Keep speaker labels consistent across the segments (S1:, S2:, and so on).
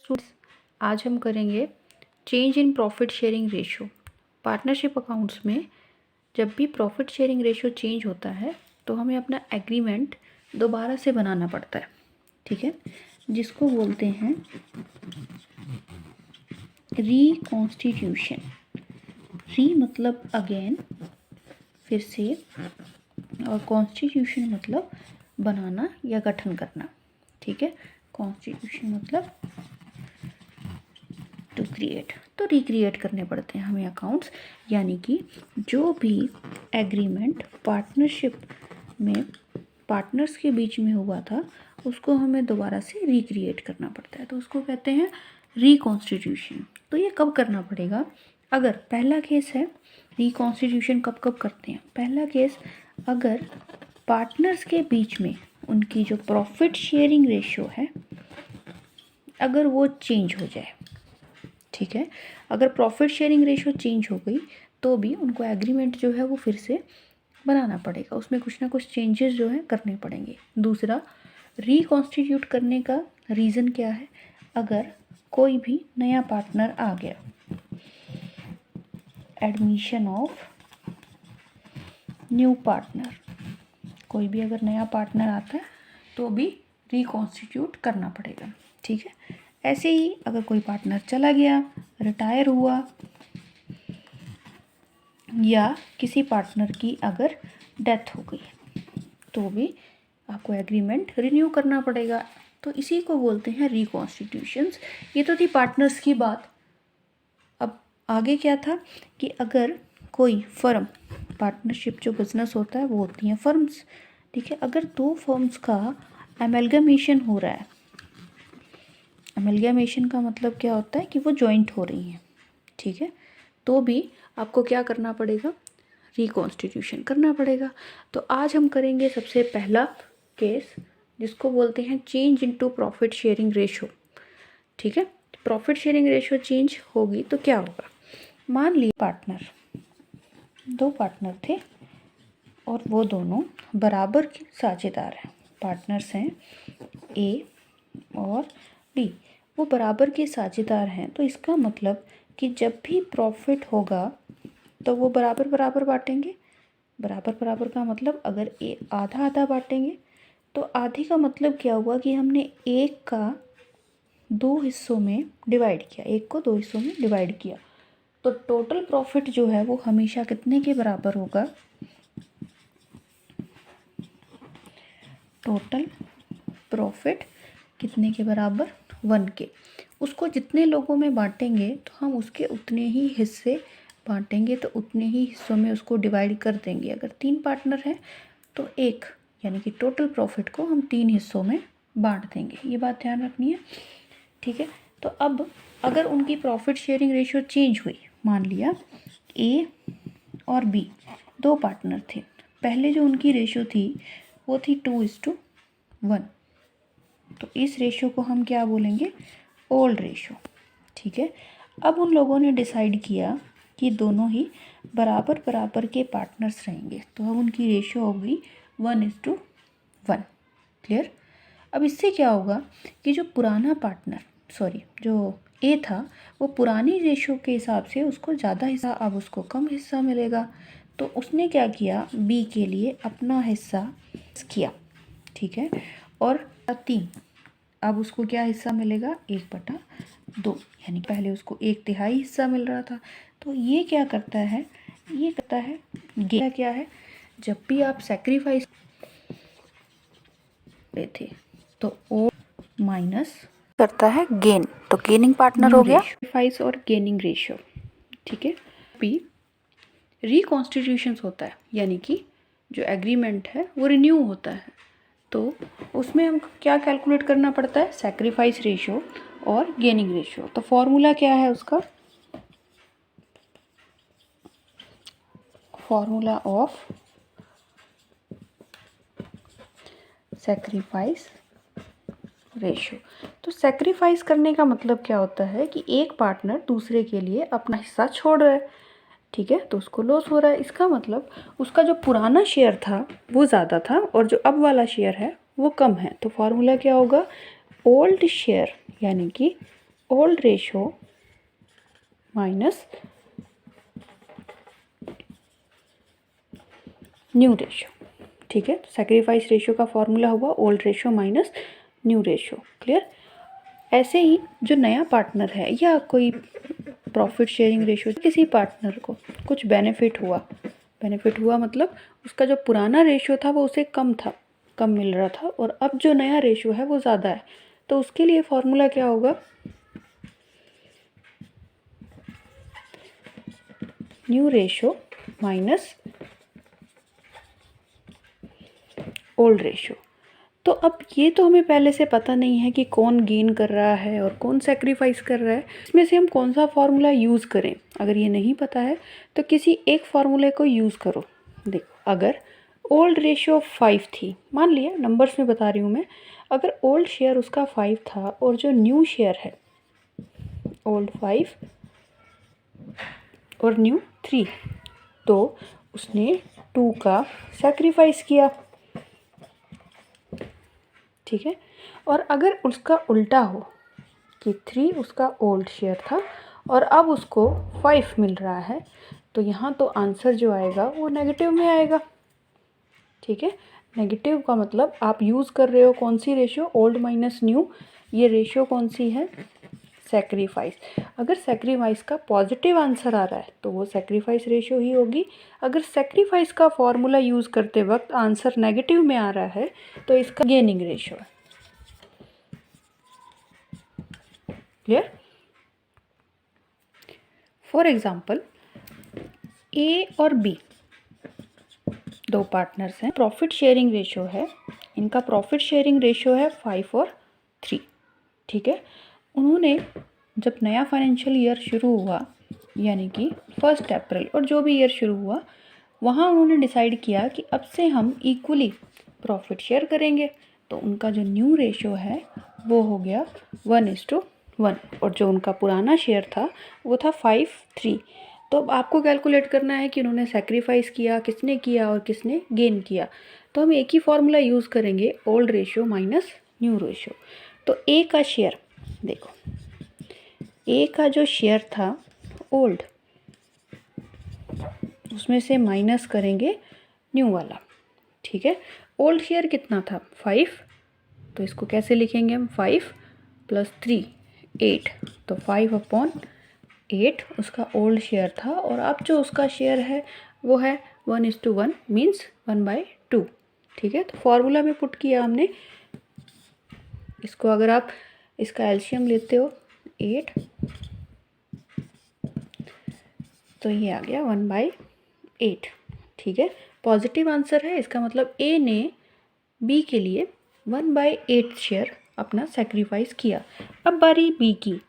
S1: Students, आज हम करेंगे change in profit sharing ratio. Partnership accounts में जब भी प्रॉफिट शेयरिंग रेशो चेंज होता है तो हमें अपना एग्रीमेंट दोबारा से बनाना पड़ता है, ठीक है, जिसको बोलते हैं रिकॉन्स्टिट्यूशन। री मतलब अगेन, फिर से, और कॉन्स्टिट्यूशन मतलब बनाना या गठन करना, ठीक है। कॉन्स्टिट्यूशन मतलब टू क्रिएट, तो रिक्रिएट करने पड़ते हैं हमें अकाउंट्स, यानी कि जो भी एग्रीमेंट पार्टनरशिप में पार्टनर्स के बीच में हुआ था उसको हमें दोबारा से रिक्रिएट करना पड़ता है, तो उसको कहते हैं रिकॉन्स्टिट्यूशन। तो ये कब करना पड़ेगा? अगर पहला केस है, रिकॉन्स्टिट्यूशन कब कब करते हैं? पहला केस, अगर पार्टनर्स के बीच में उनकी जो प्रॉफिट शेयरिंग रेशियो है अगर वो चेंज हो जाए, ठीक है। अगर प्रॉफिट शेयरिंग रेशियो चेंज हो गई तो भी उनको एग्रीमेंट जो है वो फिर से बनाना पड़ेगा, उसमें कुछ ना कुछ चेंजेस जो है करने पड़ेंगे। दूसरा, रिकॉन्स्टिट्यूट करने का रीज़न क्या है? अगर कोई भी नया पार्टनर आ गया, एडमिशन ऑफ न्यू पार्टनर, कोई भी अगर नया पार्टनर आता है तो भी रिकॉन्स्टिट्यूट करना पड़ेगा, ठीक है। ऐसे ही अगर कोई पार्टनर चला गया, रिटायर हुआ, या किसी पार्टनर की अगर डेथ हो गई तो भी आपको एग्रीमेंट रिन्यू करना पड़ेगा, तो इसी को बोलते हैं रिकॉन्स्टिट्यूशंस। ये तो थी पार्टनर्स की बात। अब आगे क्या था कि अगर कोई फर्म, पार्टनरशिप जो बिजनेस होता है वो होती हैं फर्म्स, ठीक है। अगर दो फर्म्स का एमलगमेशन हो रहा है, एमलगमेशन का मतलब क्या होता है कि वो जॉइंट हो रही हैं, ठीक है, तो भी आपको क्या करना पड़ेगा? रिकॉन्स्टिट्यूशन करना पड़ेगा। तो आज हम करेंगे सबसे पहला केस, जिसको बोलते हैं change into profit sharing ratio, ठीक है। प्रॉफिट शेयरिंग रेशो चेंज होगी तो क्या होगा? मान लीजिए पार्टनर, दो पार्टनर थे और वो दोनों बराबर के साझेदार हैं। पार्टनर्स हैं ए और बी, वो बराबर के साझेदार हैं, तो इसका मतलब कि जब भी प्रॉफिट होगा तो वो बराबर बराबर बांटेंगे। बराबर बराबर का मतलब अगर ए आधा आधा बांटेंगे तो आधे का मतलब क्या हुआ कि हमने एक का दो हिस्सों में डिवाइड किया, एक को दो हिस्सों में डिवाइड किया, तो टोटल प्रॉफिट जो है वो हमेशा कितने के बराबर होगा? टोटल प्रॉफिट कितने के बराबर? 1 के। उसको जितने लोगों में बांटेंगे तो हम उसके उतने ही हिस्से बांटेंगे, तो उतने ही हिस्सों में उसको डिवाइड कर देंगे। अगर 3 पार्टनर हैं तो एक, यानी कि टोटल प्रॉफिट को हम 3 हिस्सों में बांट देंगे। ये बात ध्यान रखनी है, ठीक है। तो अब अगर उनकी प्रॉफिट शेयरिंग रेशियो चेंज हुई, मान लिया ए और बी दो पार्टनर थे, पहले जो उनकी रेशियो थी वो थी 2:1, तो इस रेशियो को हम क्या बोलेंगे? ओल्ड रेशियो, ठीक है। अब उन लोगों ने डिसाइड किया कि दोनों ही बराबर बराबर के पार्टनर्स रहेंगे, तो अब उनकी रेशियो होगी 1:1। क्लियर? अब इससे क्या होगा कि जो पुराना पार्टनर, जो ए था, वो पुरानी रेशियो के हिसाब से उसको ज़्यादा हिस्सा, अब उसको कम हिस्सा मिलेगा, तो उसने क्या किया? बी के लिए अपना हिस्सा किया, ठीक है। और 3, अब उसको क्या हिस्सा मिलेगा? 1/2, यानी पहले उसको 1/3 हिस्सा मिल रहा था। तो ये क्या करता है? ये करता है गेन। क्या है? जब भी आप सेक्रीफाइस थे तो ओ माइनस करता है गेन, तो गेनिंग पार्टनर हो गया सेक्रीफाइस और गेनिंग रेशियो, ठीक है। पी रिकॉन्स्टिट्यूशंस होता है, यानी कि जो एग्रीमेंट है वो रिन्यू होता है, तो उसमें हम क्या कैलकुलेट करना पड़ता है? सैक्रिफाइस रेशियो और गेनिंग रेशियो। तो फॉर्मूला क्या है उसका? Formula of sacrifice ratio. तो सैक्रिफाइस करने का मतलब क्या होता है कि एक पार्टनर दूसरे के लिए अपना हिस्सा छोड़ रहा है, ठीक है, तो उसको लॉस हो रहा है। इसका मतलब उसका जो पुराना शेयर था वो ज़्यादा था और जो अब वाला शेयर है वो कम है। तो फॉर्मूला क्या होगा? ओल्ड शेयर, यानी कि old ratio minus new ratio. ठीक है, सैक्रिफाइस रेशियो का फॉर्मूला हुआ old ratio minus new ratio. Clear. ऐसे ही जो नया पार्टनर है या कोई प्रॉफिट शेयरिंग रेशो, किसी पार्टनर को कुछ बेनिफिट हुआ मतलब उसका जो पुराना रेशो था वो उसे कम मिल रहा था और अब जो नया रेशो है वो ज़्यादा है, तो उसके लिए फॉर्मूला क्या होगा, new ratio minus old ratio. तो अब ये तो हमें पहले से पता नहीं है कि कौन गेन कर रहा है और कौन सेक्रीफाइस कर रहा है, इसमें से हम कौन सा फार्मूला यूज़ करें। अगर ये नहीं पता है तो किसी एक फार्मूले को यूज़ करो। देखो, अगर ओल्ड रेशियो 5 थी, मान लिया नंबर्स में बता रही हूँ मैं, अगर ओल्ड शेयर उसका 5 था और जो न्यू शेयर है ओल्ड 5 और न्यू 3, तो उसने 2 का सेक्रीफाइस किया। ठीक है, और अगर उसका उल्टा हो कि 3 उसका ओल्ड शेयर था और अब उसको 5 मिल रहा है, तो यहाँ तो आंसर जो आएगा वो नेगेटिव में आएगा। ठीक है, नेगेटिव का मतलब आप यूज़ कर रहे हो कौन सी रेशियो, ओल्ड माइनस न्यू। ये रेशियो कौन सी है, सेक्रीफाइस। अगर सेक्रीफाइस का पॉजिटिव आंसर आ रहा है तो वो सेक्रीफाइस रेशियो ही होगी। अगर सेक्रीफाइस का फॉर्मूला यूज़ करते वक्त आंसर नेगेटिव में आ रहा है तो इसका गेनिंग रेशियो है। क्लियर। फॉर एग्जाम्पल, ए और बी दो पार्टनर्स हैं, प्रॉफिट शेयरिंग रेशियो है, इनका प्रॉफिट शेयरिंग रेशियो है 5 और 3। ठीक है, उन्होंने जब नया फाइनेंशियल ईयर शुरू हुआ यानी कि 1 अप्रैल और जो भी ईयर शुरू हुआ, वहाँ उन्होंने डिसाइड किया कि अब से हम इक्वली प्रॉफिट शेयर करेंगे। तो उनका जो न्यू रेशियो है वो हो गया 1:1 और जो उनका पुराना शेयर था वो था 5:3। तो अब आपको कैलकुलेट करना है कि उन्होंने सेक्रीफाइस किया किसने किया और किसने गेन किया। तो हम एक ही फॉर्मूला यूज़ करेंगे, old ratio minus new ratio. तो ए का शेयर देखो, ए का जो शेयर था ओल्ड, उसमें से माइनस करेंगे न्यू वाला। ठीक है, ओल्ड शेयर कितना था 5, तो इसको कैसे लिखेंगे हम, 5 + 3 8, तो 5/8 उसका ओल्ड शेयर था और अब जो उसका शेयर है वो है 1:1 मीन्स 1/2। ठीक है, तो फॉर्मूला में पुट किया हमने इसको। अगर आप इसका एलसीएम लेते हो 8, तो ये आ गया 1/8। ठीक है, पॉजिटिव आंसर है, इसका मतलब ए ने बी के लिए 1/8 शेयर अपना सेक्रीफाइस किया। अब बारी बी की,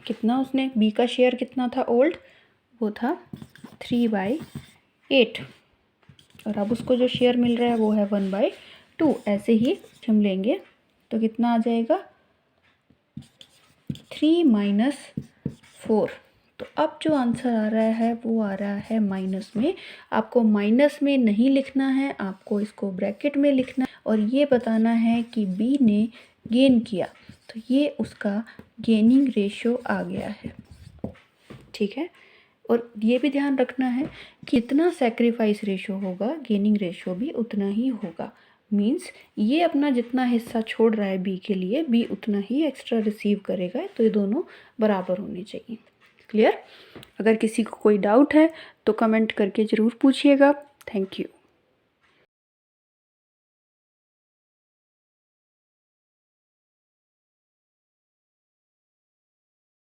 S1: कितना उसने, बी का शेयर कितना था ओल्ड, वो था 3/8 और अब उसको जो शेयर मिल रहा है वो है 1/2। ऐसे ही हम लेंगे तो कितना आ जाएगा 3 - 4। तो अब जो आंसर आ रहा है वो आ रहा है माइनस में। आपको माइनस में नहीं लिखना है, आपको इसको ब्रैकेट में लिखना है और ये बताना है कि बी ने गेन किया, तो ये उसका गेनिंग रेशियो आ गया है। ठीक है, और ये भी ध्यान रखना है कि जितना सेक्रीफाइस रेशियो होगा गेनिंग रेशियो भी उतना ही होगा। मींस ये अपना जितना हिस्सा छोड़ रहा है बी के लिए, बी उतना ही एक्स्ट्रा रिसीव करेगा, तो ये दोनों बराबर होने चाहिए। क्लियर। अगर किसी को कोई डाउट है तो कमेंट करके ज़रूर पूछिएगा। Thank you.